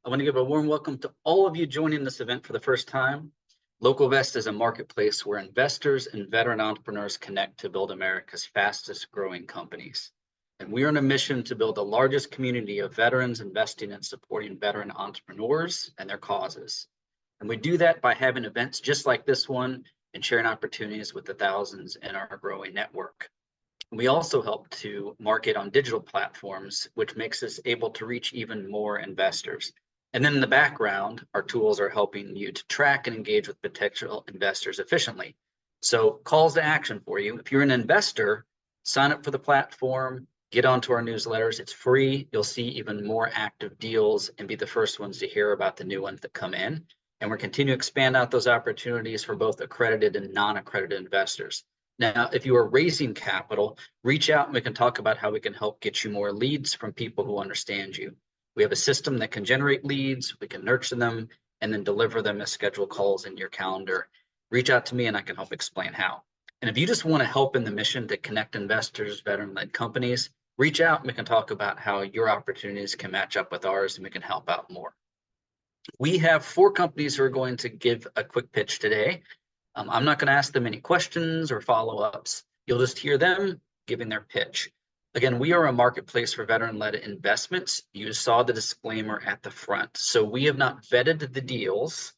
I want to give a warm welcome to all of you joining this event for the first time. Localvest is a marketplace where investors and veteran entrepreneurs connect to build America's fastest growing companies. And we are on a mission to build the largest community of veterans investing and supporting veteran entrepreneurs and their causes. And we do that by having events just like this one and sharing opportunities with the thousands in our growing network. We also help to market on digital platforms, which makes us able to reach even more investors. And then in the background, our tools are helping you to track and engage with potential investors efficiently. So calls to action for you. If you're an investor, sign up for the platform, get onto our newsletters. It's free. You'll see even more active deals and be the first ones to hear about the new ones that come in. And we're continuing to expand out those opportunities for both accredited and non-accredited investors. Now, if you are raising capital, reach out and we can talk about how we can help get you more leads from people who understand you. We have a system that can generate leads, we can nurture them, and then deliver them as scheduled calls in your calendar. Reach out to me and I can help explain how. And if you just want to help in the mission to connect investors, veteran-led companies, reach out and we can talk about how your opportunities can match up with ours and we can help out more. We have 4 companies who are going to give a quick pitch today. I'm not going to ask them any questions or follow-ups. You'll just hear them giving their pitch. Again, we are a marketplace for veteran-led investments. You saw the disclaimer at the front. So we have not vetted the deals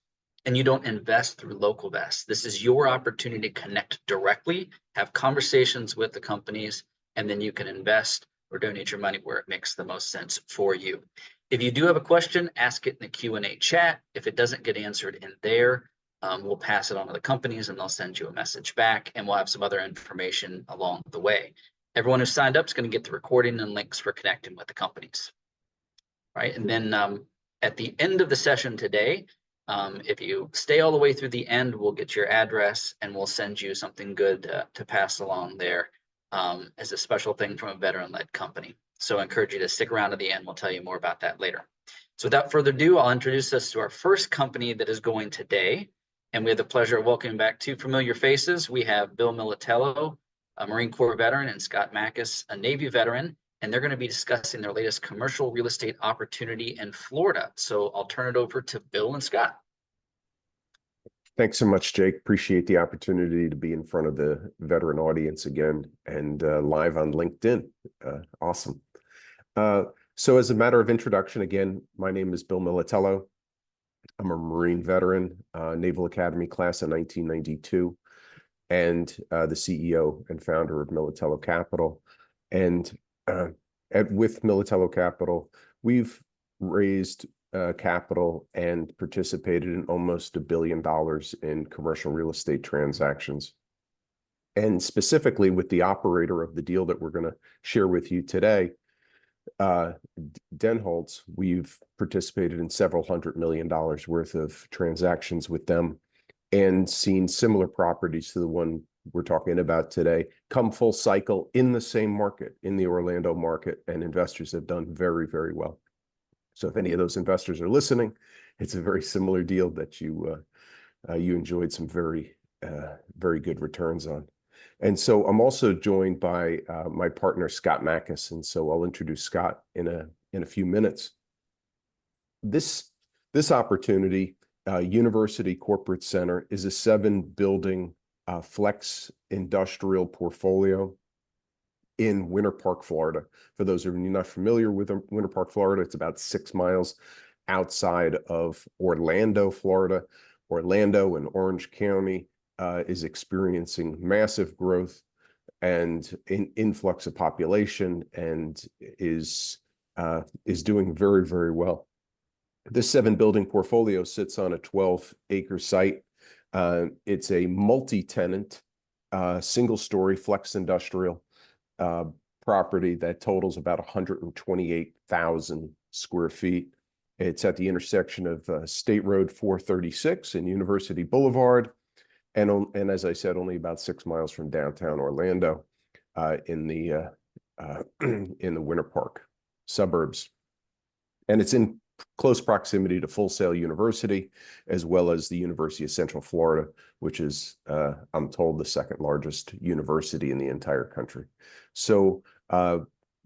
and you don't invest through Localvest. This is your opportunity to connect directly, have conversations with the companies, and then you can invest or donate your money where it makes the most sense for you. If you do have a question, ask it in the Q&A chat. If it doesn't get answered in there, we'll pass it on to the companies and they'll send you a message back and we'll have some other information along the way. Everyone who signed up is going to get the recording and links for connecting with the companies. Right, and then at the end of the session today, if you stay all the way through the end, we'll get your address and we'll send you something good to pass along there as a special thing from a veteran-led company. So I encourage you to stick around to the end. We'll tell you more about that later. So without further ado, I'll introduce us to our first company that is going today. And we have the pleasure of welcoming back 2 familiar faces. We have Bill Militello, a Marine Corps veteran, and Scott Mackes, a Navy veteran, and they're going to be discussing their latest commercial real estate opportunity in Florida. So I'll turn it over to Bill and Scott. Thanks so much, Jake. Appreciate the opportunity to be in front of the veteran audience again and live on LinkedIn. Awesome. So as a matter of introduction, again, my name is Bill Militello. I'm a Marine veteran, Naval Academy class of 1992, and the CEO and founder of Militello Capital. And with Militello Capital, we've raised capital and participated in almost $1 billion in commercial real estate transactions. And specifically with the operator of the deal that we're going to share with you today, Denholtz, we've participated in several $100 million worth of transactions with them and seen similar properties to the one we're talking about today come full cycle in the same market, in the Orlando market, and investors have done very, very well. So if any of those investors are listening, it's a very similar deal that you enjoyed some very, very good returns on. And so I'm also joined by my partner, Scott Mackes. And so I'll introduce Scott in a few minutes. This opportunity, University Corporate Center, is a 7-building flex industrial portfolio in Winter Park, Florida. For those of you not familiar with Winter Park, Florida, it's about 6 miles outside of Orlando, Florida. Orlando and Orange County is experiencing massive growth and an influx of population and is doing very, very well. This 7-building portfolio sits on a 12-acre site. It's a multi-tenant, single-story flex industrial property that totals about 128,000 square feet. It's at the intersection of State Road 436 and University Boulevard. And as I said, only about 6 miles from downtown Orlando in the Winter Park suburbs. And it's in close proximity to Full Sail University, as well as the University of Central Florida, which is, I'm told, the 2nd largest university in the entire country. So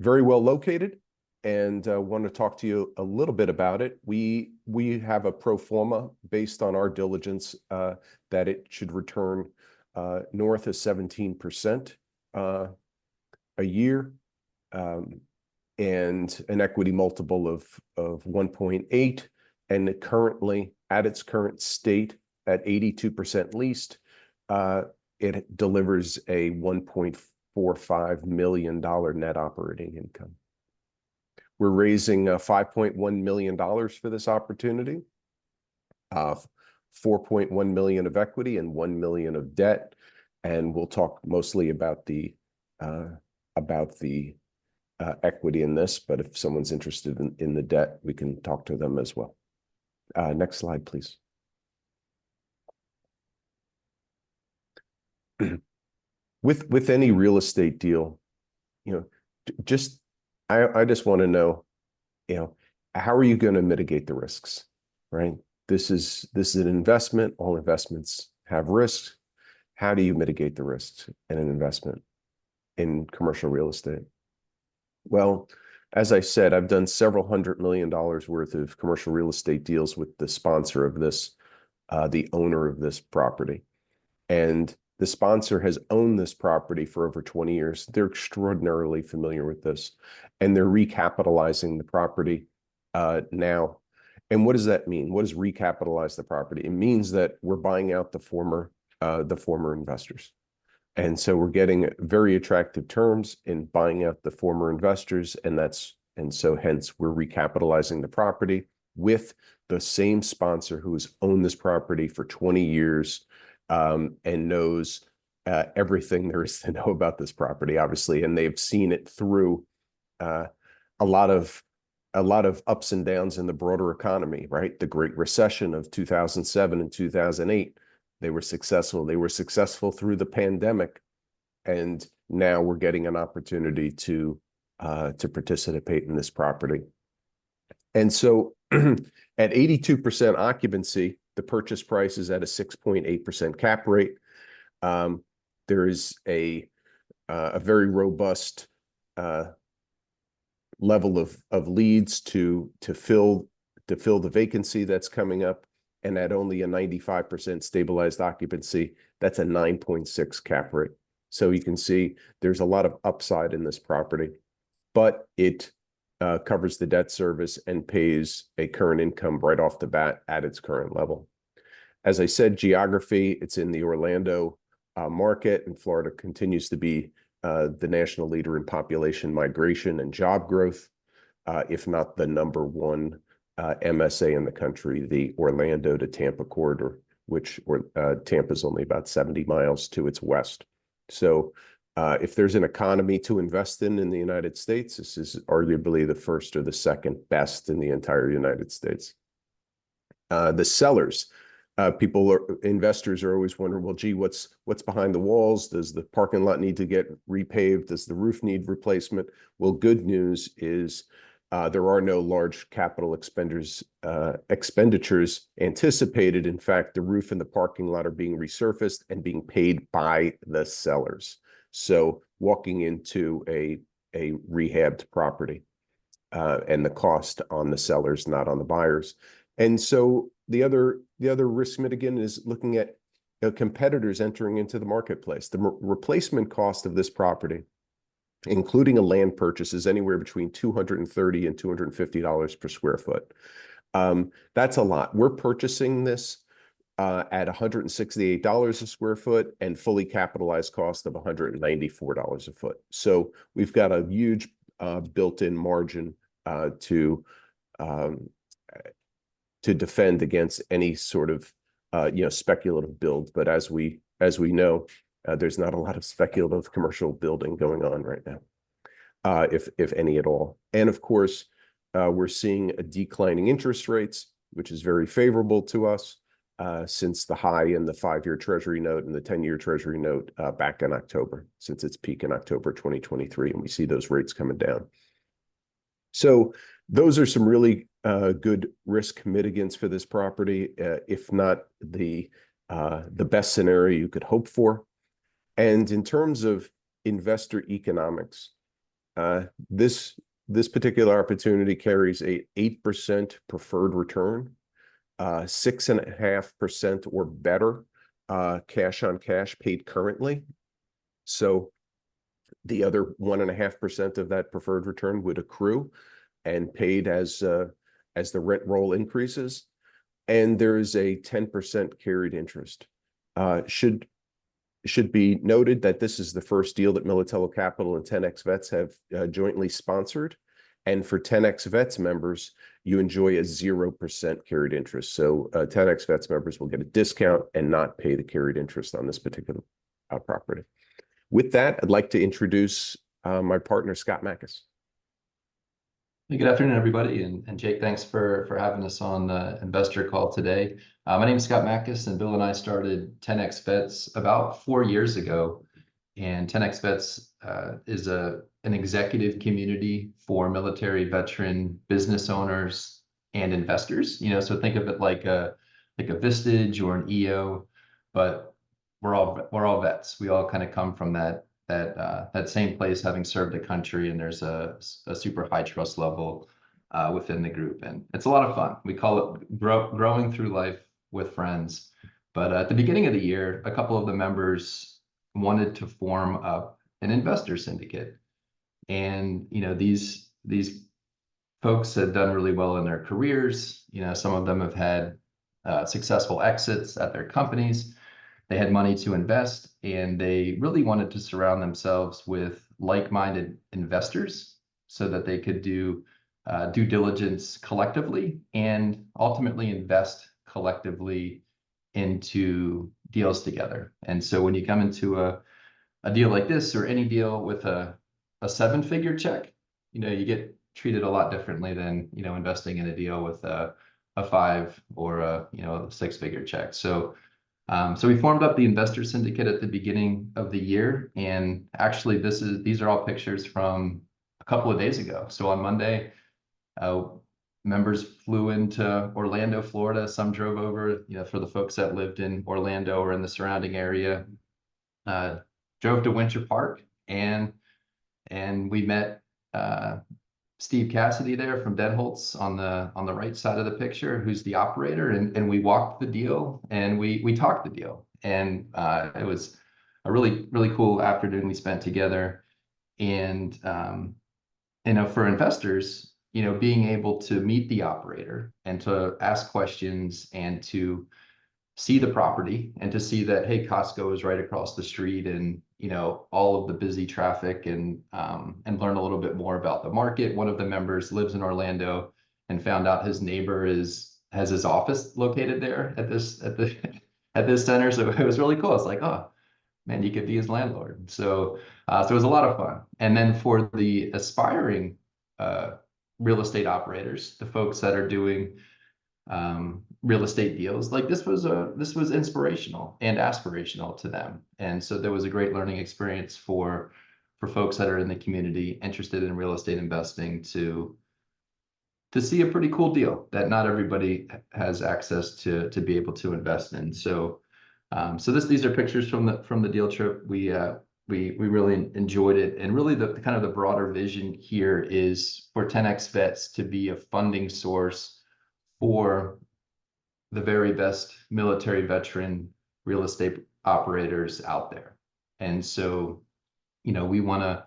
very well located and want to talk to you a little bit about it. We have a pro forma based on our diligence that it should return north of 17% a year, and an equity multiple of 1.8, and currently at its current state at 82% leased, it delivers a $1.45 million net operating income. We're raising $5.1 million for this opportunity, $4.1 million of equity and $1 million of debt, and we'll talk mostly about the equity in this. But if someone's interested in the debt, we can talk to them as well. Next slide, please. With any real estate deal, I just want to know, how are you going to mitigate the risks, right? This is an investment. All investments have risks. How do you mitigate the risks in an investment in commercial real estate? Well, as I said, I've done several $100 million worth of commercial real estate deals with the sponsor of this, the owner of this property. And the sponsor has owned this property for over 20 years. They're extraordinarily familiar with this, and they're recapitalizing the property now. And what does that mean? What does recapitalize the property? It means that we're buying out the former investors. And so we're getting very attractive terms in buying out the former investors, and so hence we're recapitalizing the property with the same sponsor who has owned this property for 20 years, and knows everything there is to know about this property, obviously, and they've seen it through a lot of ups and downs in the broader economy, right? The Great Recession of 2007 and 2008. They were successful. They were successful through the pandemic, and now we're getting an opportunity to participate in this property. And so, at 82% occupancy, the purchase price is at a 6.8% cap rate. There is a very robust level of leads to fill the vacancy that's coming up, and at only a 95% stabilized occupancy, that's a 9.6 cap rate. So you can see there's a lot of upside in this property, but it covers the debt service and pays a current income right off the bat at its current level. As I said, geography, it's in the Orlando market, and Florida continues to be the national leader in population migration and job growth, if not the #1 MSA in the country, the Orlando to Tampa corridor, which Tampa is only about 70 miles to its west. So if there's an economy to invest in the United States, this is arguably the first or the second best in the entire United States. The sellers, investors are always wondering, well, gee, what's behind the walls? Does the parking lot need to get repaved? Does the roof need replacement? Well, good news is there are no large capital expenditures anticipated. In fact, the roof and the parking lot are being resurfaced and being paid by the sellers. So walking into a rehabbed property, and the cost on the sellers, not on the buyers. And so the other risk mitigant is looking at competitors entering into the marketplace. The replacement cost of this property, including a land purchase, is anywhere between $230 and $250 per square foot. That's a lot. We're purchasing this at $168 a square foot and fully capitalized cost of $194 a foot. So we've got a huge built-in margin to defend against any sort of speculative build. But as we know, there's not a lot of speculative commercial building going on right now, if any at all. And of course, we're seeing a declining interest rates, which is very favorable to us, since the high in the 5-year Treasury note and the 10-year Treasury note back in October, since its peak in October 2023, and we see those rates coming down. So those are some really good risk mitigants for this property, if not the best scenario you could hope for. And in terms of investor economics, this This particular opportunity carries a 8% preferred return, 6.5% or better cash on cash paid currently. So the other 1.5% of that preferred return would accrue and paid as the rent roll increases. And there's a 10% carried interest. Should be noted that this is the first deal that Militello Capital and 10X Vets have jointly sponsored. And for 10X Vets members, you enjoy a 0% carried interest. So 10X Vets members will get a discount and not pay the carried interest on this particular property. With that, I'd like to introduce my partner, Scott Mackes. Hey, good afternoon, everybody. And Jake, thanks for having us on the investor call today. My name is Scott Mackes, and Bill and I started 10X Vets about 4 years ago. And 10X Vets is an executive community for military veteran business owners and investors. So think of it like a Vistage or an EO, but we're all vets. We all kind of come from that same place, having served the country, and there's a super high trust level within the group, and it's a lot of fun. We call it growing through life with friends. But at the beginning of the year, a couple of the members wanted to form up an investor syndicate, and these folks had done really well in their careers. Some of them have had successful exits at their companies. They had money to invest, and they really wanted to surround themselves with like-minded investors so that they could do due diligence collectively and ultimately invest collectively into deals together. And so when you come into a deal like this, or any deal with a 7-figure check, you get treated a lot differently than investing in a deal with a 5 or a 6-figure check. So we formed up the investor syndicate at the beginning of the year, and actually these are all pictures from a couple of days ago. So on Monday, members flew into Orlando, Florida. Some drove over, for the folks that lived in Orlando or in the surrounding area, drove to Winter Park, and we met Steve Cassidy there from Denholtz on the right side of the picture, who's the operator, and we walked the deal, and we talked the deal, and it was a really, really cool afternoon we spent together. And for investors, being able to meet the operator and to ask questions and to see the property and to see that, hey, Costco is right across the street, and all of the busy traffic, and learn a little bit more about the market. One of the members lives in Orlando and found out his neighbor has his office located there at this center. So it was really cool. It's like, oh man, you could be his landlord. So it was a lot of fun. And then for the aspiring real estate operators, the folks that are doing real estate deals, like this was inspirational and aspirational to them. And so there was a great learning experience for folks that are in the community interested in real estate investing to see a pretty cool deal that not everybody has access to be able to invest in. So these are pictures from the deal trip. We really enjoyed it, and really the kind of the broader vision here is for 10X Vets to be a funding source for the very best military veteran real estate operators out there. And so, we want to,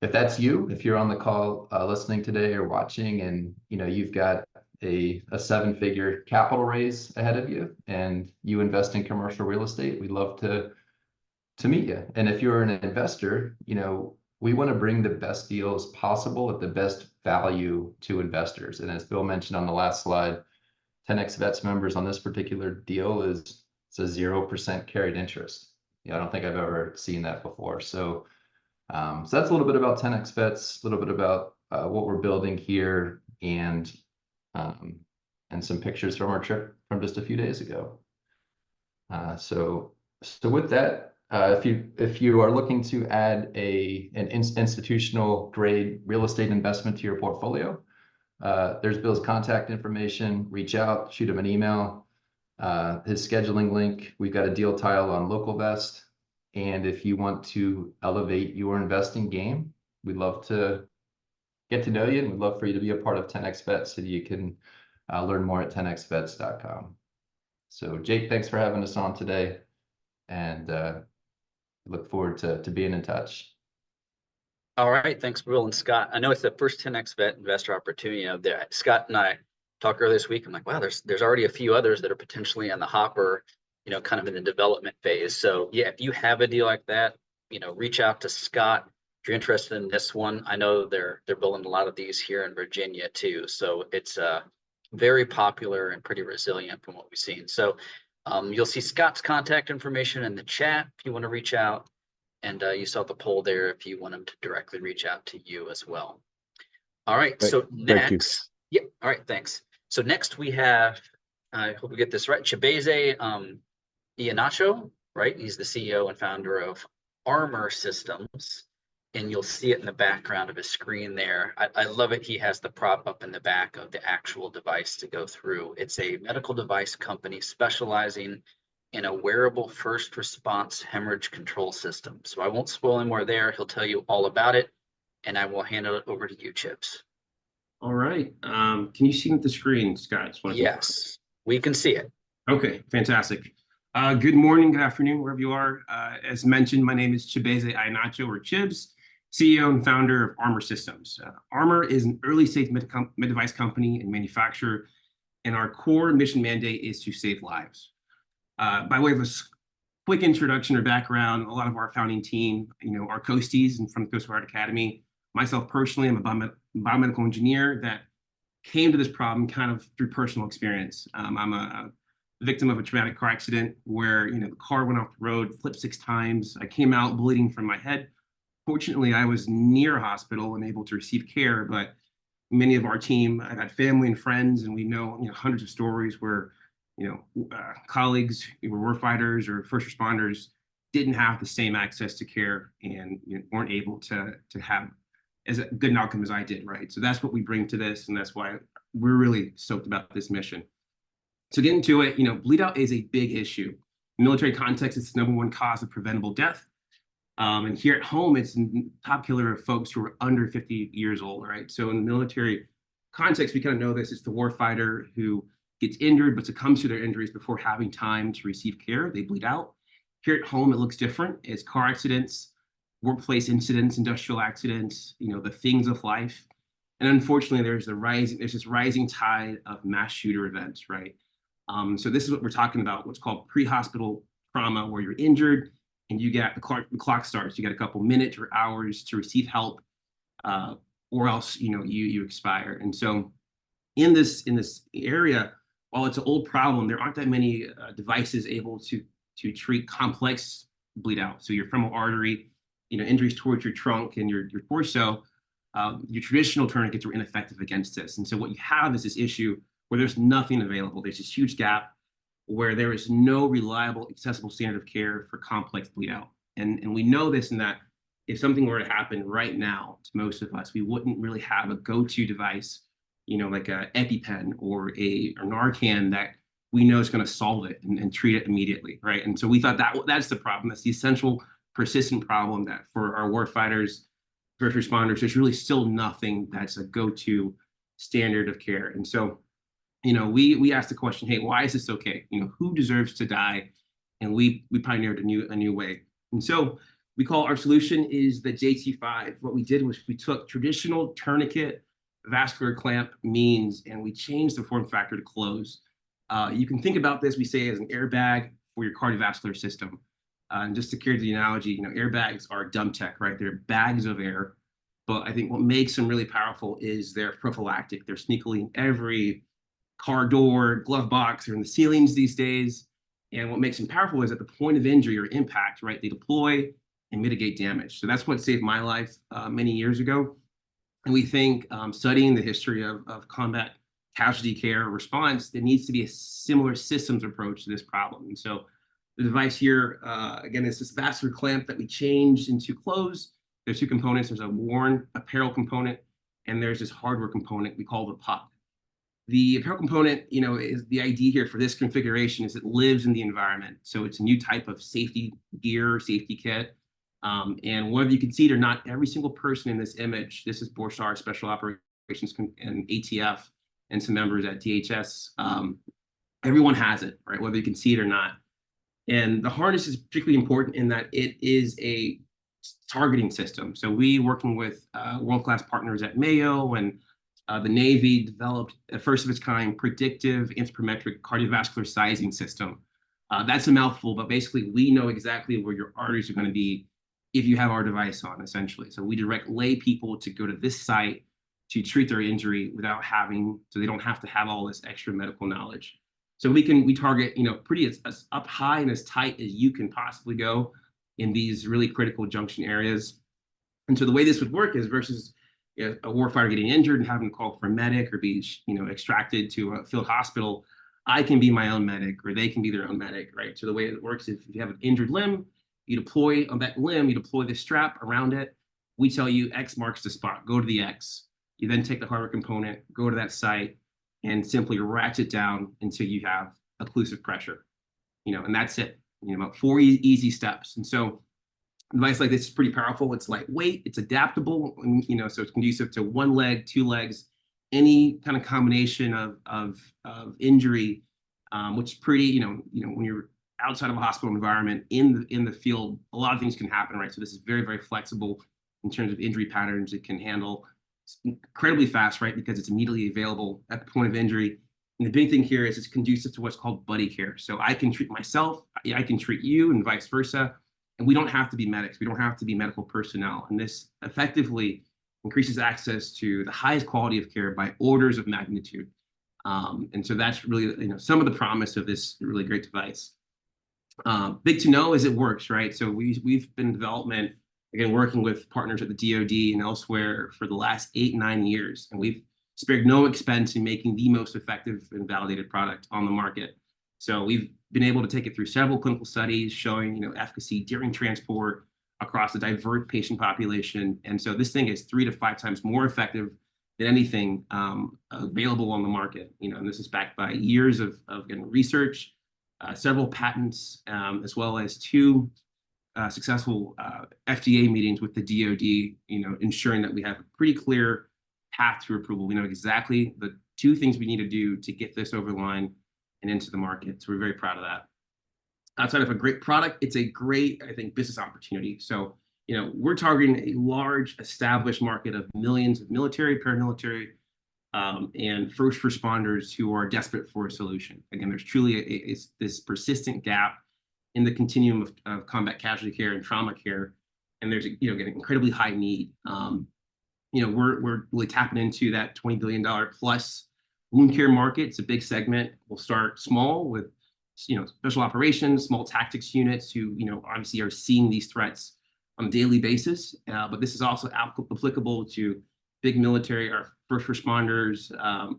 if that's you, if you're on the call listening today or watching, and you've got a 7-figure capital raise ahead of you and you invest in commercial real estate, we'd love to meet you. And if you're an investor, we want to bring the best deals possible at the best value to investors. And as Bill mentioned on the last slide, 10X Vets members on this particular deal it's a 0% carried interest. I don't think I've ever seen that before. So that's a little bit about 10X Vets, a little bit about what we're building here, and some pictures from our trip from just a few days ago. So with that, if you are looking to add an institutional grade real estate investment to your portfolio, there's Bill's contact information. Reach out, shoot him an email. His scheduling link. We've got a deal tile on Localvest. And if you want to elevate your investing game, we'd love to get to know you, and we'd love for you to be a part of 10X Vets, so you can learn more at 10xvets.com. So Jake, thanks for having us on today, and look forward to being in touch. All right, thanks, Bill and Scott. I know it's the first 10X Vet investor opportunity of there. Scott and I talked earlier this week. I'm like, wow, there's already a few others that are potentially on the hopper, kind of in the development phase. So yeah, if you have a deal like that, reach out to Scott if you're interested in this one. I know they're building a lot of these here in Virginia too. So it's very popular and pretty resilient from what we've seen. So you'll see Scott's contact information in the chat if you want to reach out. And you saw the poll there if you want them to directly reach out to you as well. All right, so next, yeah, all right, thanks. So next we have, I hope we get this right, Chibeze Iheanacho, right? He's the CEO and founder of Armor Systems, and you'll see it in the background of his screen there. I love it. He has the prop up in the back of the actual device to go through. It's a medical device company specializing in a wearable first response hemorrhage control system. So I won't spoil any more there. He'll tell you all about it, and I will hand it over to you, Chips. All right. Can you see the screen, Scott? Yes, we can see it. Okay, fantastic. Good morning, good afternoon, wherever you are. As mentioned, my name is Chibeze Iheanacho, or Chibs, CEO and founder of Armor Systems. Armor is an early-stage med device company and manufacturer, and our core mission mandate is to save lives. By way of a quick introduction or background, a lot of our founding team, our Coasties and from the Coast Guard Academy. Myself personally, I'm a biomedical engineer that came to this problem kind of through personal experience. I'm a victim of a traumatic car accident where the car went off the road, flipped 6 times. I came out bleeding from my head. Fortunately, I was near a hospital and able to receive care, but many of our team, I had family and friends, and we know hundreds of stories where colleagues who were warfighters or first responders didn't have the same access to care and weren't able to have as a good an outcome as I did, right? So that's what we bring to this, and that's why we're really stoked about this mission. So getting to it, bleed out is a big issue. In military context, it's the #1 cause of preventable death. And here at home, it's the top killer of folks who are under 50 years old, right? So in the military context, we kind of know this. It's the warfighter who gets injured, but succumbs to their injuries before having time to receive care. They bleed out. Here at home, it looks different. It's car accidents, workplace incidents, industrial accidents, the things of life. And unfortunately, there's this rising tide of mass shooter events, right? So this is what we're talking about, what's called pre-hospital trauma, where you're injured and you get the clock starts. You got a couple minutes or hours to receive help, or else you expire. And so in this area, while it's an old problem, there aren't that many devices able to treat complex bleed out. So your femoral artery, injuries towards your trunk and your torso, your traditional tourniquets are ineffective against this. And so what you have is this issue where there's nothing available. There's this huge gap where there is no reliable, accessible standard of care for complex bleed out. And we know this in that if something were to happen right now to most of us, we wouldn't really have a go-to device, like a EpiPen or a Narcan that we know is going to solve it and treat it immediately, right? And so we thought that's the problem. That's the essential, persistent problem that for our warfighters, first responders, there's really still nothing that's a go-to standard of care. And so, we asked the question, hey, why is this okay? Who deserves to die? And we pioneered a new way. And so we call our solution is the JT5. What we did was we took traditional tourniquet vascular clamp means, and we changed the form factor to close. You can think about this, we say, as an airbag for your cardiovascular system. And just to carry the analogy, airbags are dumb tech, right? They're bags of air. But I think what makes them really powerful is they're prophylactic. They're sneakily in every car door, glove box, or in the ceilings these days. And what makes them powerful is at the point of injury or impact, right? They deploy and mitigate damage. So that's what saved my life many years ago. And we think studying the history of combat casualty care response, there needs to be a similar systems approach to this problem. And so the device here, again, is this vascular clamp that we changed into close. There's 2 components. There's a worn apparel component, and there's this hardware component we call the puck. The apparel component, is the idea here for this configuration is it lives in the environment. So it's a new type of safety gear, safety kit And whether you can see it or not, every single person in this image, this is Borstar Special Operations and ATF and some members at DHS. Everyone has it, right? Whether you can see it or not. And the harness is particularly important in that it is a targeting system. So we, working with world-class partners at Mayo and the Navy, developed a first of its kind predictive anthropometric cardiovascular sizing system. That's a mouthful, but basically we know exactly where your arteries are going to be if you have our device on, essentially. So we direct lay people to go to this site to treat their injury without having, so they don't have to have all this extra medical knowledge. So we target, pretty as up high and as tight as you can possibly go in these really critical junction areas. And so the way this would work is versus a warfighter getting injured and having to call for a medic or be, extracted to a field hospital, I can be my own medic or they can be their own medic, right? So the way it works is if you have an injured limb, you deploy on that limb, you deploy the strap around it. We tell you X marks the spot, go to the X. You then take the hardware component, go to that site, and simply ratchet down until you have occlusive pressure, and that's it. About 4 easy steps. And so a device like this is pretty powerful. It's lightweight, it's adaptable, and, so it's conducive to one leg, two legs, any kind of combination of injury, which is pretty, when you're outside of a hospital environment in the field, a lot of things can happen, right? So this is very, very flexible in terms of injury patterns. It can handle incredibly fast, right? Because it's immediately available at the point of injury. And the big thing here is it's conducive to what's called buddy care. So I can treat myself, I can treat you, and vice versa. And we don't have to be medics. We don't have to be medical personnel. And this effectively increases access to the highest quality of care by orders of magnitude. And so that's really, some of the promise of this really great device. Big to know is it works, right? So we've been in development, again, working with partners at the DoD and elsewhere for the last 8-9 years. And we've spared no expense in making the most effective and validated product on the market. So we've been able to take it through several clinical studies showing, efficacy during transport across a diverse patient population. And so this thing is 3 to 5 times more effective than anything available on the market. And this is backed by years of research, several patents, as well as 2 successful FDA meetings with the DoD, ensuring that we have a pretty clear path to approval. We know exactly the 2 things we need to do to get this over the line and into the market. So we're very proud of that. Outside of a great product, it's a great, I think, business opportunity. So, we're targeting a large established market of millions of military, paramilitary, and first responders who are desperate for a solution. Again, there's truly this persistent gap in the continuum of combat casualty care and trauma care, and there's again incredibly high need. We're really tapping into that $20 billion plus wound care market. It's a big segment. We'll start small with special operations, small tactics units who obviously are seeing these threats on a daily basis. But this is also applicable to big military or first responders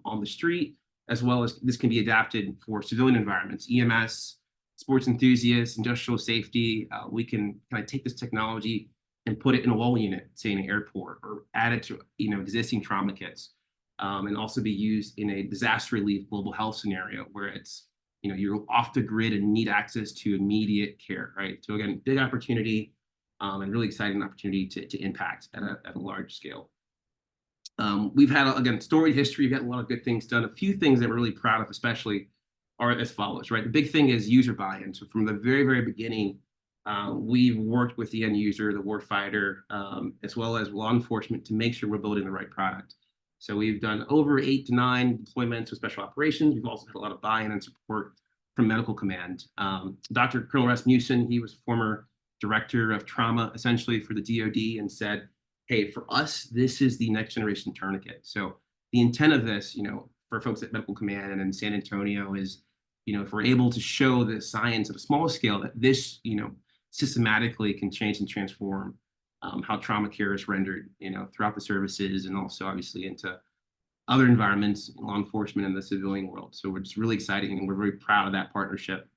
on the street, as well as this can be adapted for civilian environments, EMS, sports enthusiasts, industrial safety. We can kind of take this technology and put it in a wall unit, say in an airport, or add it to existing trauma kits, and also be used in a disaster relief global health scenario where it's you're off the grid and need access to immediate care, right? So again, big opportunity, and really exciting opportunity to impact at a large scale. We've had, again, storied history. We've got a lot of good things done. A few things that we're really proud of, especially, are as follows, right? The big thing is user buy-in. So from the very, very beginning, we've worked with the end user, the warfighter, as well as law enforcement to make sure we're building the right product. So we've done over 8 to 9 deployments with special operations. We've also had a lot of buy-in and support from medical command. Dr. Colonel Rasmussen, he was a former director of trauma, essentially, for the DoD, and said, hey, for us, this is the next generation tourniquet. So the intent of this, for folks at medical command and in San Antonio is, if we're able to show the science at a small scale that this, systematically can change and transform how trauma care is rendered, throughout the services, and also obviously into other environments, law enforcement, and the civilian world. So it's really exciting, and we're very proud of that partnership.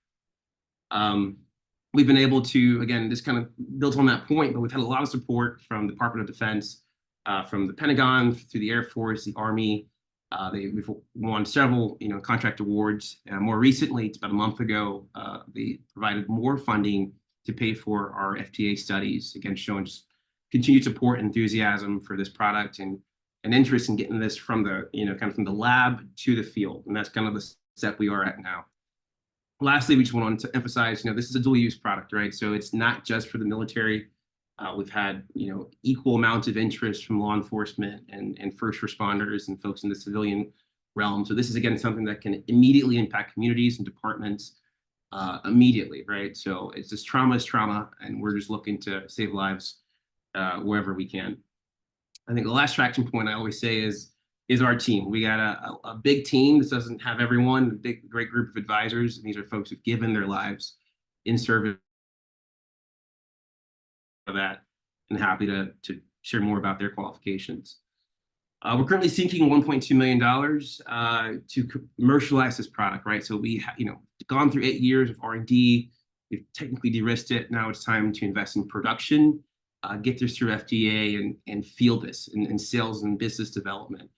We've been able to, again, this kind of builds on that point, but we've had a lot of support from the Department of Defense, from the Pentagon, through the Air Force, the Army. We've won several, contract awards. More recently, it's about a month ago, they provided more funding to pay for our FDA studies, again, showing just continued support and enthusiasm for this product and an interest in getting this from the, kind of from the lab to the field. And that's kind of the step we are at now. Lastly, we just wanted to emphasize, this is a dual use product, right? So it's not just for the military. We've had, equal amounts of interest from law enforcement and first responders and folks in the civilian realm. So this is, again, something that can immediately impact communities and departments immediately, right? So it's just trauma is trauma, and we're just looking to save lives wherever we can. I think the last traction point I always say is our team. We got a big team. This doesn't have everyone, a great group of advisors. And these are folks who've given their lives in service of that, and happy to share more about their qualifications. We're currently seeking $1.2 million to commercialize this product, right? So we have, gone through 8 years of R&D. We've technically de-risked it. Now it's time to invest in production, get this through FDA and field this in sales and business development.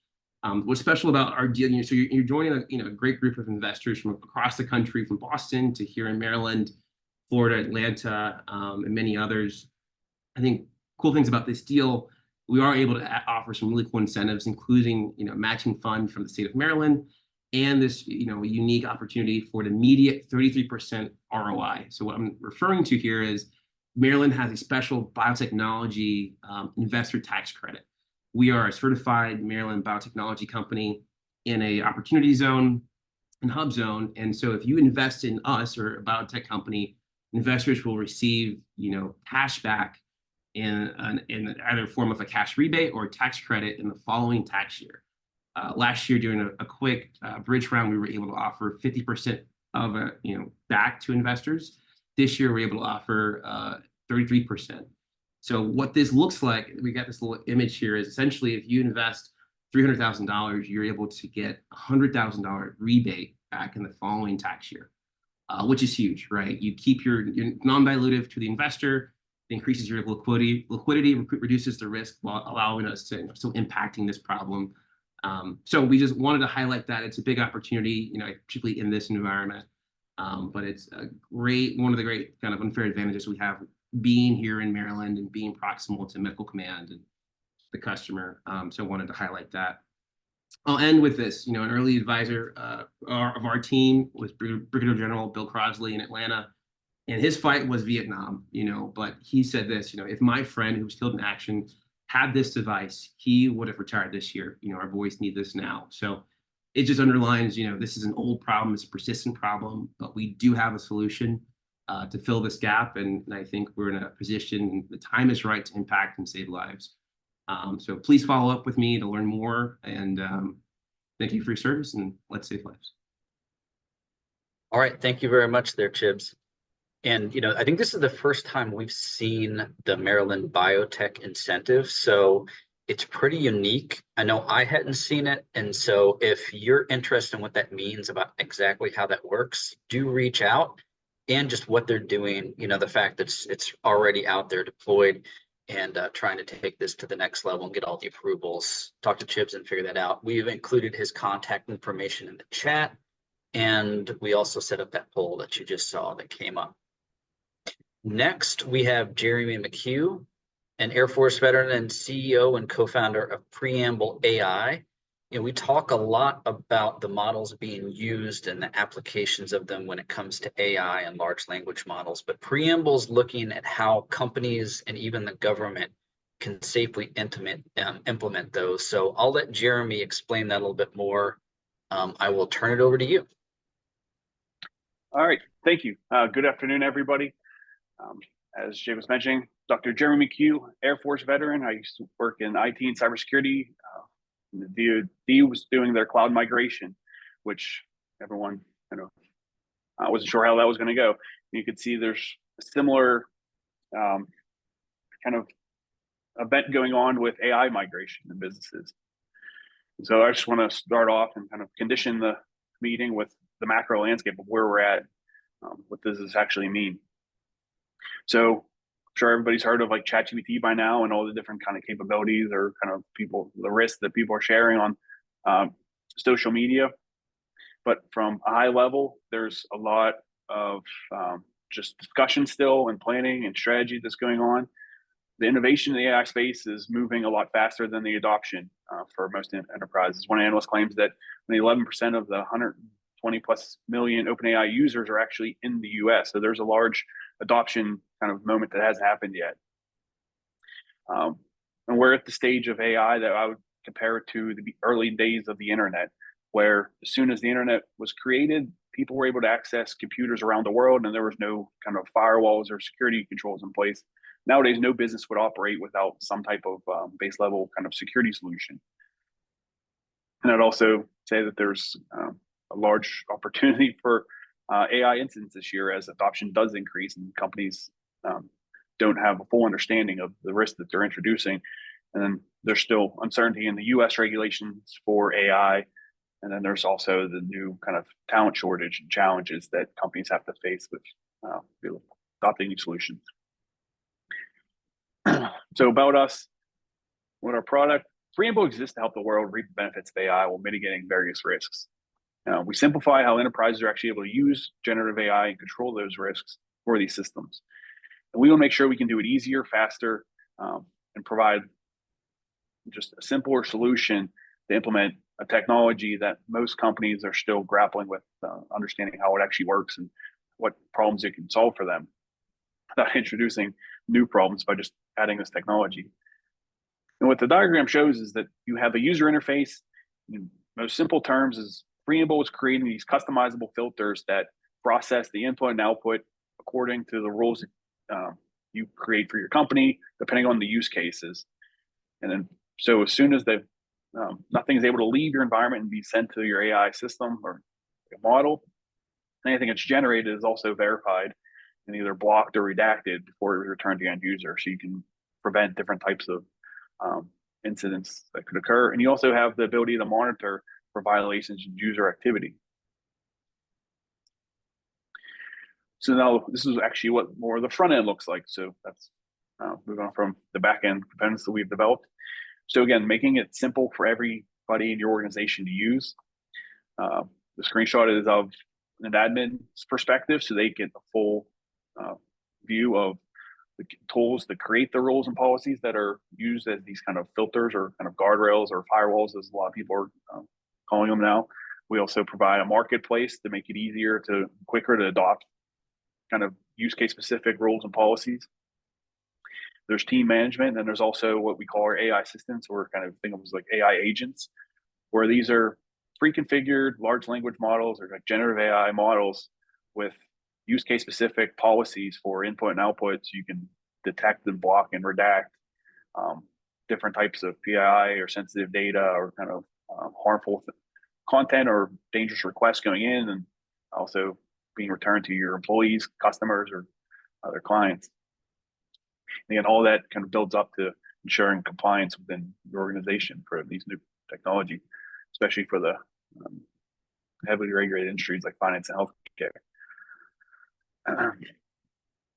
What's special about our deal, so you're joining a great group of investors from across the country, from Boston to here in Maryland, Florida, Atlanta, and many others. I think cool things about this deal, we are able to offer some really cool incentives, including matching fund from the state of Maryland, and this unique opportunity for an immediate 33% ROI. So what I'm referring to here is Maryland has a special biotechnology investor tax credit. We are a certified Maryland biotechnology company in a opportunity zone and hub zone. And so if you invest in us or a biotech company, investors will receive, cash back in either form of a cash rebate or a tax credit in the following tax year. Last year, during a quick bridge round, we were able to offer 50% of back to investors. This year, we're able to offer 33%. So what this looks like, we got this little image here, is essentially if you invest $300,000, you're able to get a $100,000 rebate back in the following tax year, which is huge, right? You keep your non-dilutive to the investor, it increases your liquidity, reduces the risk while allowing us to still impacting this problem. So we just wanted to highlight that it's a big opportunity, particularly in this environment. But it's one of the great kind of unfair advantages we have being here in Maryland and being proximal to medical command and the customer. So I wanted to highlight that. I'll end with this. An early advisor of our team was Brigadier General Bill Crosley in Atlanta, and his fight was Vietnam. But he said this: if my friend who was killed in action had this device, he would have retired this year. Our boys need this now. So it just underlines, this is an old problem, it's a persistent problem, but we do have a solution to fill this gap. And I think we're in a position, the time is right to impact and save lives. So please follow up with me to learn more. And thank you for your service, and let's save lives. All right, thank you very much there, Chibs. And, I think this is the first time we've seen the Maryland Biotech Incentive. So it's pretty unique. I know I hadn't seen it. And so if you're interested in what that means about exactly how that works, do reach out. And just what they're doing, the fact that it's already out there deployed and trying to take this to the next level and get all the approvals. Talk to Chibs and figure that out. We've included his contact information in the chat. And we also set up that poll that you just saw that came up. Next, we have Jeremy McHugh, an Air Force veteran and CEO and co-founder of Preamble AI. We talk a lot about the models being used and the applications of them when it comes to AI and large language models, but Preamble's looking at how companies and even the government can safely implement those. So I'll let Jeremy explain that a little bit more. I will turn it over to you. All right, thank you. Good afternoon, everybody. As Jay was mentioning, Dr. Jeremy McHugh, Air Force veteran. I used to work in IT and cybersecurity. The DoD was doing their cloud migration, which everyone I wasn't sure how that was going to go. You could see there's a similar kind of event going on with AI migration in businesses. And so I just want to start off and kind of condition the meeting with the macro landscape of where we're at. What does this actually mean? So I'm sure everybody's heard of like ChatGPT by now and all the different kind of capabilities or kind of the risks that people are sharing on social media. But from a high level, there's a lot of just discussion still and planning and strategy that's going on. The innovation in the AI space is moving a lot faster than the adoption for most enterprises. One analyst claims that 11% of the 120 plus million OpenAI users are actually in the US. So there's a large adoption kind of moment that hasn't happened yet. And we're at the stage of AI that I would compare it to the early days of the internet, where as soon as the internet was created, people were able to access computers around the world and there was no kind of firewalls or security controls in place. Nowadays, no business would operate without some type of base level kind of security solution. And I'd also say that there's a large opportunity for AI incidents this year as adoption does increase and companies don't have a full understanding of the risk that they're introducing. And then there's still uncertainty in the US regulations for AI. And then there's also the new kind of talent shortage and challenges that companies have to face with adopting new solutions. So about us, what our product, Preamble exists to help the world reap the benefits of AI while mitigating various risks. We simplify how enterprises are actually able to use generative AI and control those risks for these systems. And we will make sure we can do it easier, faster, and provide just a simpler solution to implement a technology that most companies are still grappling with, understanding how it actually works and what problems it can solve for them, without introducing new problems by just adding this technology. And what the diagram shows is that you have a user interface. In most simple terms is Preamble is creating these customizable filters that process the input and output according to the rules you create for your company, depending on the use cases. And then, so as soon as nothing is able to leave your environment and be sent to your AI system or a model, anything that's generated is also verified and either blocked or redacted before it is returned to the end user. So you can prevent different types of incidents that could occur. And you also have the ability to monitor for violations in user activity. So now this is actually what more of the front end looks like. So that's moving on from the back end components that we've developed. So again, making it simple for everybody in your organization to use. The screenshot is of an admin's perspective, so they get a full view of the tools that create the rules and policies that are used as these kind of filters or kind of guardrails or firewalls, as a lot of people are calling them now. We also provide a marketplace to make it easier quicker to adopt kind of use case specific rules and policies. There's team management, and there's also what we call our AI assistants, or kind of think of as like AI agents, where these are pre-configured large language models or like generative AI models with use case specific policies for input and output, so you can detect and block and redact different types of PII or sensitive data or kind of harmful content or dangerous requests going in and also being returned to your employees, customers, or other clients. And all that kind of builds up to ensuring compliance within your organization for these new technology, especially for the heavily regulated industries like finance and healthcare.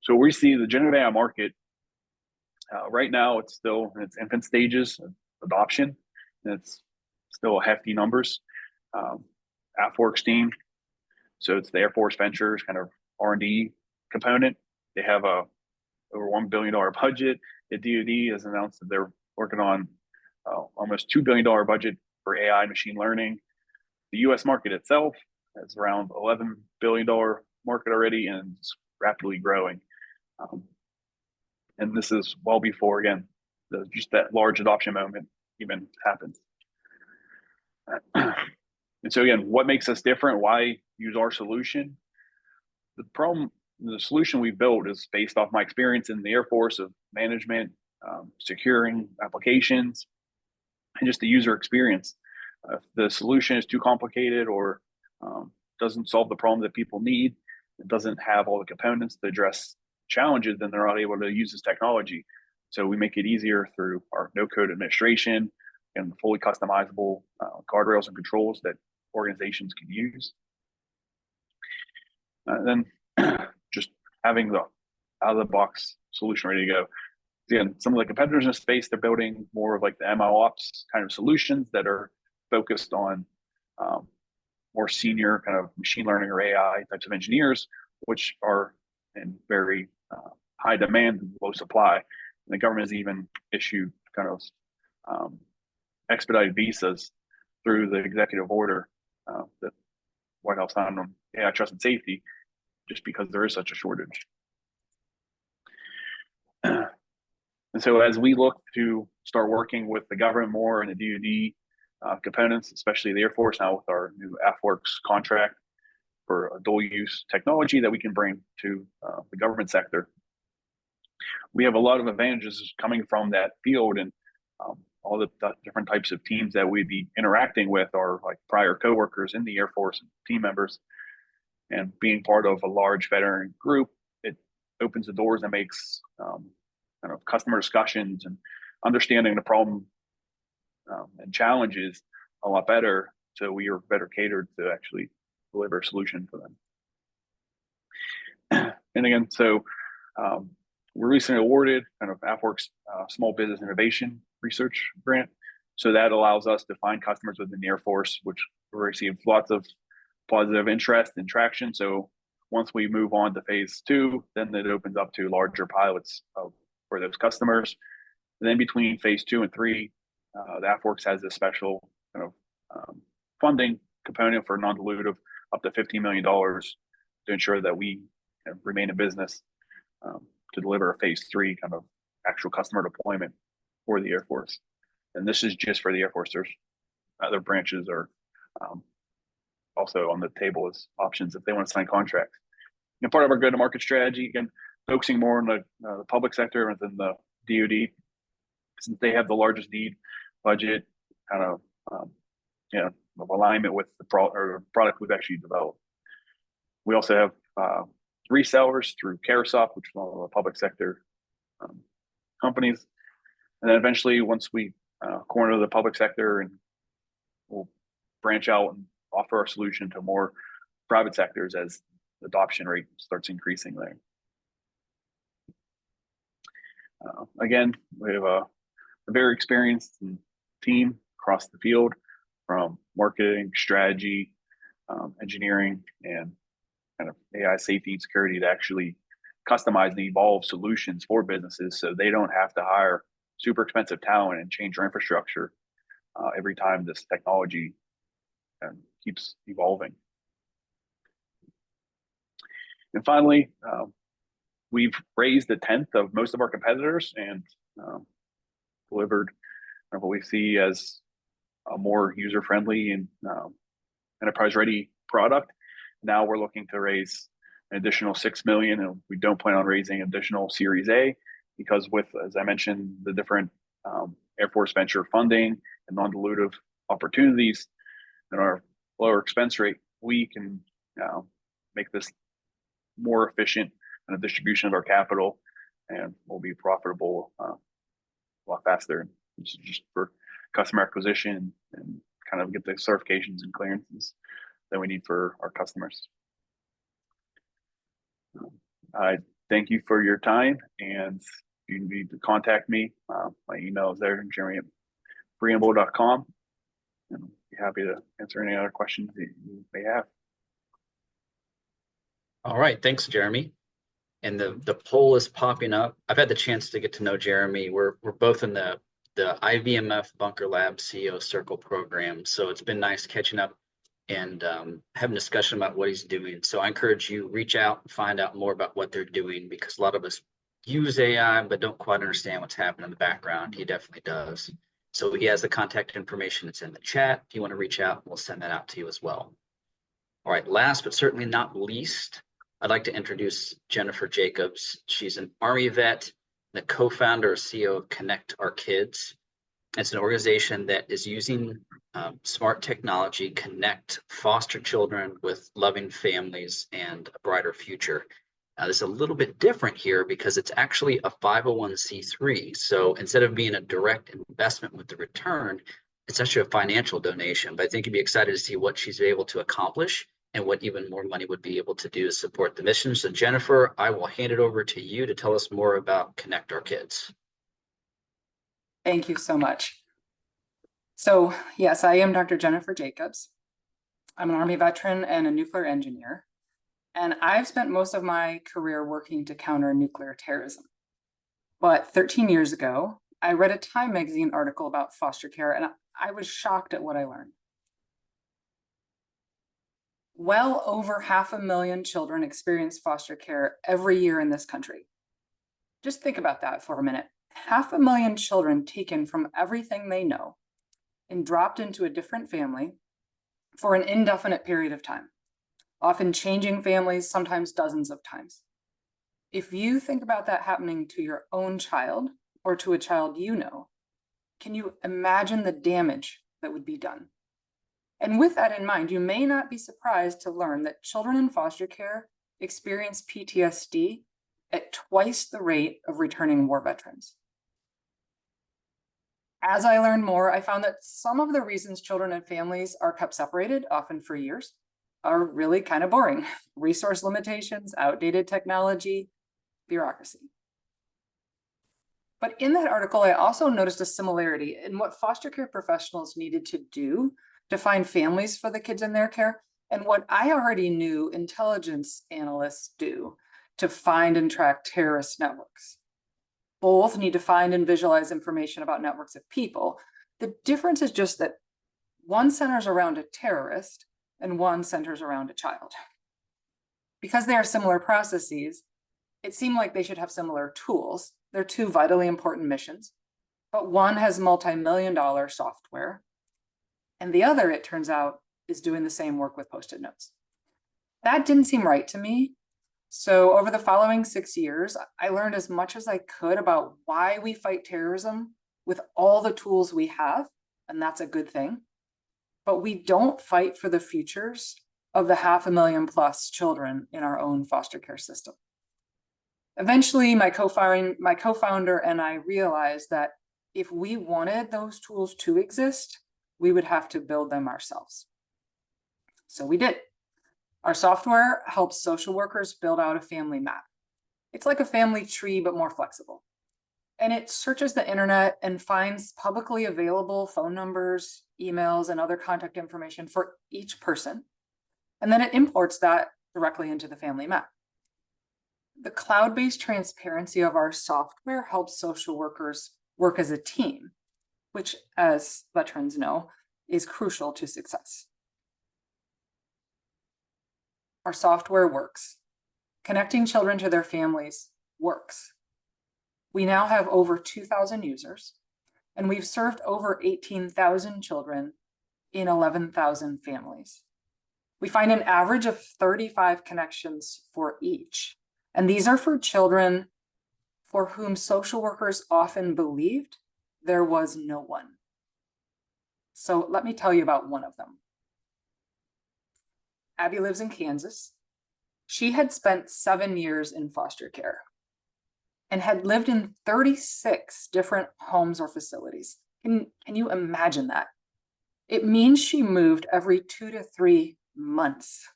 So we see the generative AI market right now, it's still in its infant stages of adoption, and it's still hefty numbers. AFWERX team, so it's the Air Force Ventures kind of R&D component. They have a over $1 billion budget. The DoD has announced that they're working on almost $2 billion budget for AI and machine learning. The US market itself is around $11 billion market already, and it's rapidly growing. And this is well before, again, just that large adoption moment even happens. And so again, what makes us different? Why use our solution? The solution we built is based off my experience in the Air Force of management, securing applications, and just the user experience. If the solution is too complicated or doesn't solve the problem that people need, it doesn't have all the components to address challenges, then they're not able to use this technology. So we make it easier through our no-code administration and fully customizable guardrails and controls that organizations can use. Then just having the out-of-the-box solution ready to go. Again, some of the competitors in the space, they're building more of like the MLOps kind of solutions that are focused on more senior kind of machine learning or AI types of engineers, which are in very high demand and low supply. And the government has even issued kind of expedited visas through the executive order that White House signed on AI trust and safety, just because there is such a shortage. And so as we look to start working with the government more and the DoD components, especially the Air Force now with our new AFWERX contract for a dual use technology that we can bring to the government sector, we have a lot of advantages coming from that field, and all the different types of teams that we'd be interacting with are like prior coworkers in the Air Force and team members. And being part of a large veteran group, it opens the doors and makes kind of customer discussions and understanding the problem and challenges a lot better. So we are better catered to actually deliver a solution for them. And again, so we're recently awarded kind of AFWERX Small Business Innovation Research Grant. So that allows us to find customers within the Air Force, which we received lots of positive interest and traction. So once we move on to phase 2, then it opens up to larger pilots for those customers. And then between phase 2 and 3, the AFWERX has a special kind of funding component for non-dilutive up to $15 million to ensure that we remain in business to deliver a phase 3 kind of actual customer deployment for the Air Force. And this is just for the Air Force. There's other branches are also on the table as options if they want to sign contracts. And part of our go-to-market strategy, again, focusing more on the public sector within the DoD, since they have the largest need, budget, kind of of alignment with the product we've actually developed. We also have resellers through Carosoft, which is one of the public sector companies. And then eventually, once we corner the public sector, and we'll branch out and offer our solution to more private sectors as the adoption rate starts increasing there. Again, we have a very experienced team across the field, from marketing, strategy, engineering, and kind of AI safety and security, to actually customize and evolve solutions for businesses so they don't have to hire super expensive talent and change their infrastructure every time this technology keeps evolving. And finally, we've raised 1/10 of most of our competitors and delivered what we see as a more user-friendly and enterprise-ready product. Now we're looking to raise an additional $6 million, and we don't plan on raising additional Series A, because with, as I mentioned, the different Air Force venture funding and non-dilutive opportunities and our lower expense rate, we can make this more efficient in the distribution of our capital, and we'll be profitable a lot faster. This is just for customer acquisition and kind of get the certifications and clearances that we need for our customers. I thank you for your time, and you need to contact me. My email is there, jeremy@preamble.com, and I'll be happy to answer any other questions that you may have. All right, thanks, Jeremy. And the poll is popping up. I've had the chance to get to know Jeremy. We're both in the IVMF Bunker Lab CEO Circle program, so it's been nice catching up and having a discussion about what he's doing. So I encourage you, reach out and find out more about what they're doing, because a lot of us use AI but don't quite understand what's happening in the background. He definitely does. So he has the contact information. It's in the chat. If you want to reach out, we'll send that out to you as well. All right, last but certainly not least, I'd like to introduce Jennifer Jacobs. She's an Army vet, the co-founder or CEO of Connect Our Kids. It's an organization that is using smart technology, connect foster children with loving families and a brighter future. This is a little bit different here because it's actually a 501c3. So instead of being a direct investment with the return, it's actually a financial donation. But I think you'd be excited to see what she's able to accomplish and what even more money would be able to do to support the mission. So Jennifer, I will hand it over to you to tell us more about Connect Our Kids. Thank you so much. So yes, I am Dr. Jennifer Jacobs. I'm an Army veteran and a nuclear engineer. And I've spent most of my career working to counter nuclear terrorism. But 13 years ago, I read a Time magazine article about foster care, and I was shocked at what I learned. Well over 500,000 children experience foster care every year in this country. Just think about that for a minute. 500,000 children taken from everything they know and dropped into a different family for an indefinite period of time, often changing families, sometimes dozens of times. If you think about that happening to your own child or to a child you know, can you imagine the damage that would be done? And with that in mind, you may not be surprised to learn that children in foster care experience PTSD at twice the rate of returning war veterans. As I learned more, I found that some of the reasons children and families are kept separated, often for years, are really kind of boring. Resource limitations, outdated technology, bureaucracy. But in that article, I also noticed a similarity in what foster care professionals needed to do to find families for the kids in their care, and what I already knew intelligence analysts do to find and track terrorist networks. Both need to find and visualize information about networks of people. The difference is just that one centers around a terrorist and one centers around a child. Because they are similar processes, it seemed like they should have similar tools. They're two vitally important missions, but one has multi-million-dollar software, and the other, it turns out, is doing the same work with Post-it notes. That didn't seem right to me. So over the following 6 years, I learned as much as I could about why we fight terrorism with all the tools we have, and that's a good thing. But we don't fight for the futures of the 500,000 plus children in our own foster care system. Eventually, my co-founder and I realized that if we wanted those tools to exist, we would have to build them ourselves. So we did. Our software helps social workers build out a family map. It's like a family tree, but more flexible. And it searches the internet and finds publicly available phone numbers, emails, and other contact information for each person. And then it imports that directly into the family map. The cloud-based transparency of our software helps social workers work as a team, which, as veterans know, is crucial to success. Our software works. Connecting children to their families works. We now have over 2,000 users, and we've served over 18,000 children in 11,000 families. We find an average of 35 connections for each. And these are for children for whom social workers often believed there was no one. So let me tell you about one of them. Abby lives in Kansas. She had spent 7 years in foster care and had lived in 36 different homes or facilities. Can you imagine that? It means she moved every 2 to 3 months.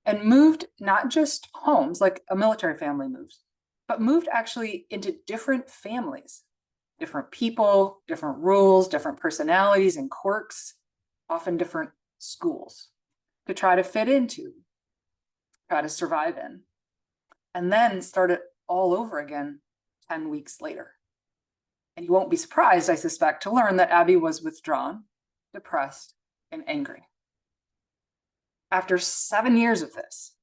And moved not just homes like a military family moves, but moved actually into different families, different people, different rules, different personalities and quirks, often different schools to try to fit into, try to survive in, and then start it all over again 10 weeks later. And you won't be surprised, I suspect, to learn that Abby was withdrawn, depressed, and angry. After 7 years of this,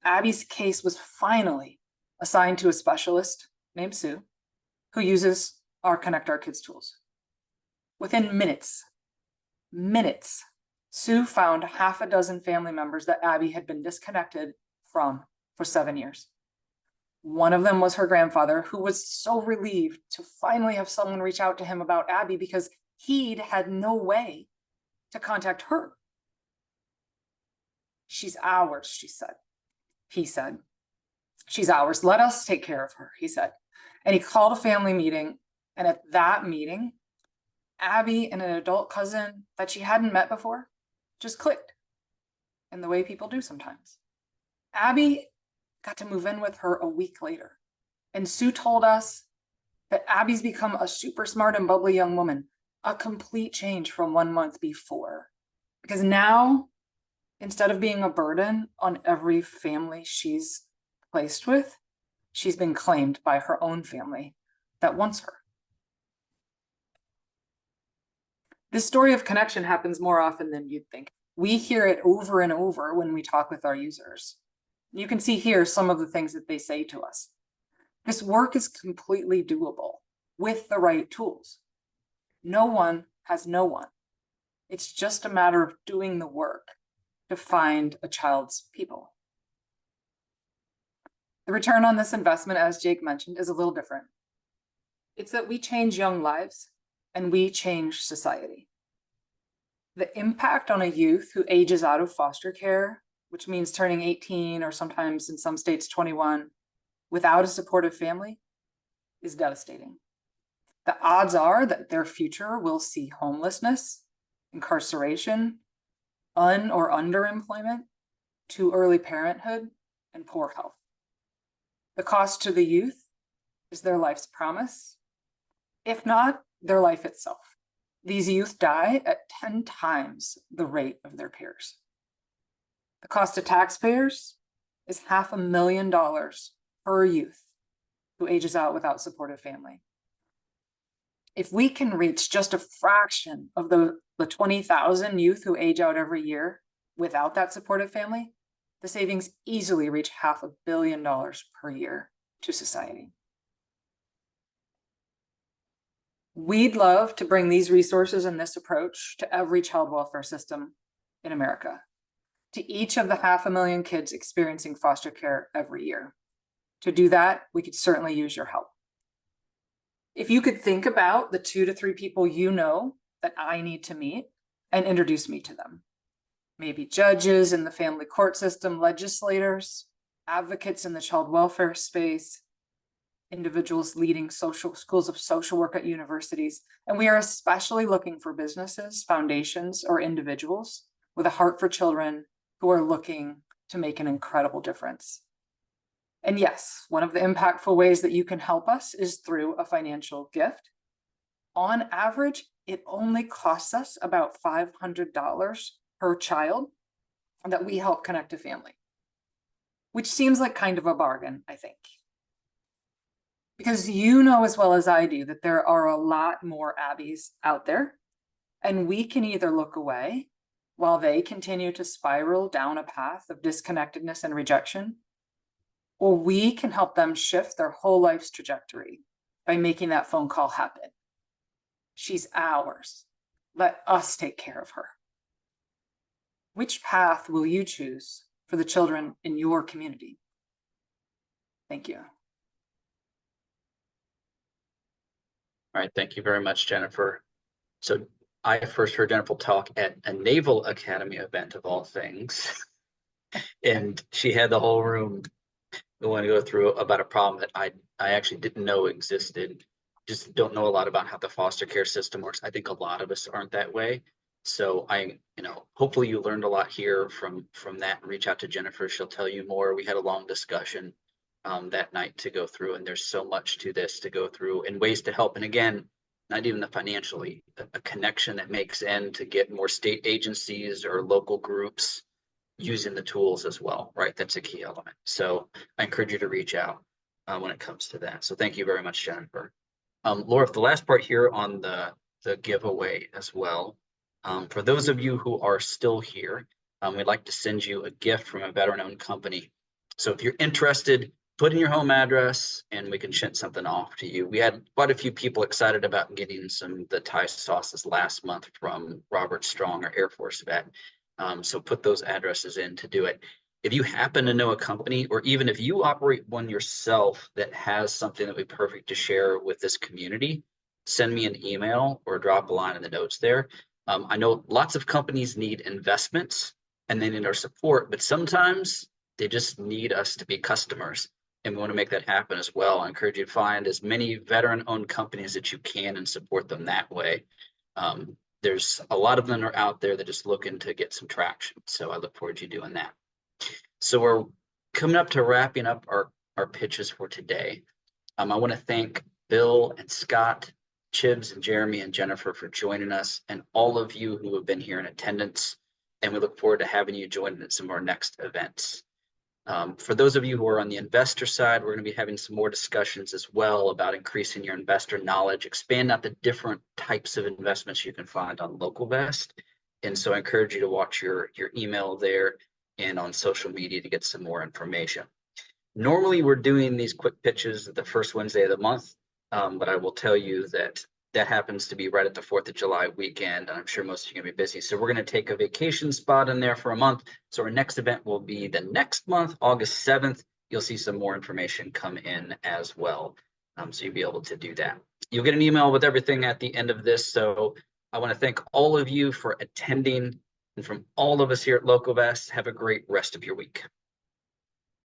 Abby's case was finally assigned to a specialist named Sue, who uses our Connect Our Kids tools. Within minutes, Sue found 6 family members that Abby had been disconnected from for 7 years. One of them was her grandfather, who was so relieved to finally have someone reach out to him about Abby because he'd had no way to contact her. She's ours, she said. He said, she's ours. Let us take care of her, he said. And he called a family meeting. And at that meeting, Abby and an adult cousin that she hadn't met before just clicked in the way people do sometimes. Abby got to move in with her a week later. And Sue told us that Abby's become a super smart and bubbly young woman, a complete change from 1 month before. Because now Instead of being a burden on every family she's placed with, she's been claimed by her own family that wants her. This story of connection happens more often than you'd think. We hear it over and over when we talk with our users. You can see here some of the things that they say to us. This work is completely doable with the right tools. No one has no one. It's just a matter of doing the work to find a child's people. The return on this investment, as Jake mentioned, is a little different. It's that we change young lives and we change society. The impact on a youth who ages out of foster care, which means turning 18 or sometimes in some states 21, without a supportive family, is devastating. The odds are that their future will see homelessness, incarceration, or underemployment, too early parenthood, and poor health. The cost to the youth is their life's promise, if not their life itself. These youth die at 10 times the rate of their peers. The cost to taxpayers is $500,000 per youth who ages out without supportive family. If we can reach just a fraction of the 20,000 youth who age out every year without that supportive family, the savings easily reach $500 million per year to society. We'd love to bring these resources and this approach to every child welfare system in America, to each of the 500,000 kids experiencing foster care every year. To do that, we could certainly use your help. If you could think about the 2 to 3 people you know that I need to meet and introduce me to them. Maybe judges in the family court system, legislators, advocates in the child welfare space, individuals leading schools of social work at universities. And we are especially looking for businesses, foundations, or individuals with a heart for children who are looking to make an incredible difference. And yes, one of the impactful ways that you can help us is through a financial gift. On average, it only costs us about $500 per child that we help connect a family, which seems like kind of a bargain, I think. Because you know as well as I do that there are a lot more Abbeys out there, and we can either look away while they continue to spiral down a path of disconnectedness and rejection, or we can help them shift their whole life's trajectory by making that phone call happen. She's ours. Let us take care of her. Which path will you choose for the children in your community? Thank you. All right, thank you very much, Jennifer. So I first heard Jennifer talk at a Naval Academy event of all things. And she had the whole room going to go through about a problem that I actually didn't know existed. Just don't know a lot about how the foster care system works. I think a lot of us aren't that way. So hopefully you learned a lot here from that. Reach out to Jennifer. She'll tell you more. We had a long discussion that night to go through, and there's so much to this to go through and ways to help. And again, not even the financially, a connection that makes end to get more state agencies or local groups using the tools as well, right? That's a key element. So I encourage you to reach out when it comes to that. So thank you very much, Jennifer. Laura, the last part here on the giveaway as well. For those of you who are still here, we'd like to send you a gift from a veteran-owned company. So if you're interested, put in your home address and we can ship something off to you. We had quite a few people excited about getting the Thai sauces last month from Robert Strong, our Air Force vet. So put those addresses in to do it. If you happen to know a company, or even if you operate one yourself that has something that would be perfect to share with this community, send me an email or drop a line in the notes there. I know lots of companies need investments and they need our support, but sometimes they just need us to be customers. And we want to make that happen as well. I encourage you to find as many veteran-owned companies that you can and support them that way. There's a lot of them are out there that just looking to get some traction. So I look forward to you doing that. So we're coming up to wrapping up our pitches for today. I want to thank Bill and Scott, Chibs and Jeremy and Jennifer for joining us, and all of you who have been here in attendance. and we look forward to having you join in some of our next events. For those of you who are on the investor side, we're going to be having some more discussions as well about increasing your investor knowledge, expand out the different types of investments you can find on Localvest. And so I encourage you to watch your email there and on social media to get some more information. Normally, we're doing these quick pitches the first Wednesday of the month, but I will tell you that that happens to be right at the 4th of July weekend, and I'm sure most of you are going to be busy. So we're going to take a vacation spot in there for a month. So our next event will be the next month, August 7th. You'll see some more information come in as well. So you'll be able to do that. You'll get an email with everything at the end of this. So I want to thank all of you for attending. And from all of us here at Localvest, have a great rest of your week.